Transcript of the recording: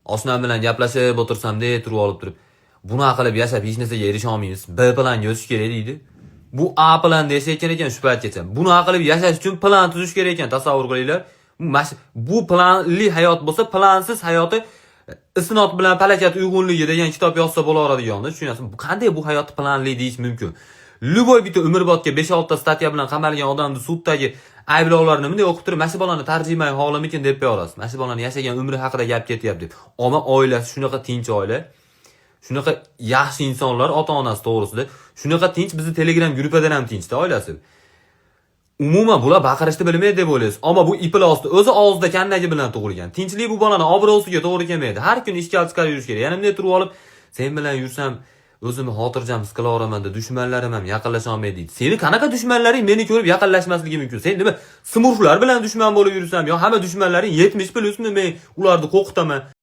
Oshnam bilan gaplashib o'tirsamda turib olib turib, bunaqa qilib yashab hech narsaga erisha olmaymiz. B planga o'tish kerak deydi. Bu A plan desayotgan ekan shu paytgacha. Bunaqa qilib yashash uchun plan tuzish kerak ekan, tasavvur qilinglar. Bu planli hayot bo'lsa, plansiz hayoti isnot bilan falokat uyg'unligi degan kitob yozsa bo'laveradiganini tushunasizmi? Bu qanday bu hayotni planli deyish mumkin? Luboy bitta umrbodga 5-6 ta statya bilan qamalgan odamni suddagi ayblovlarni bunday o'qib turib, "Mana bolani tarjimai holimikin" deb qo'yasiz. Mana bolani yashagan umri haqida gap ketyapti deb. Ammo oilasi shunaqa tinch oila, shunaqa yaxshi insonlar ota-onasi to'g'risida, shunaqa tinch, bizni Telegram gruppadan ham tinchda oilasi. Umuman bular baqirishni bilmaydi deb o'ylaysiz. Ammo bu iplosti o'zi og'zida kandagi bilan tug'ilgan. Tinchlik bu bolani obro'siga to'g'ri kelmaydi. Har kun ishga chiqarib yurish kerak. Yana bunday turib olib, "Sen bilan yursam o'zimni xotirjam his qila olaman" deb dushmanlarim ham yaqinlasha olmaydi deydi. Seni qanaqa dushmanlaring meni ko'rib yaqinlashmasligi mumkin? Sen nima smurflar bilan dushman bo'lib yursam, yo hamma dushmanlaring 70+mi men ularni qo'rqitaman?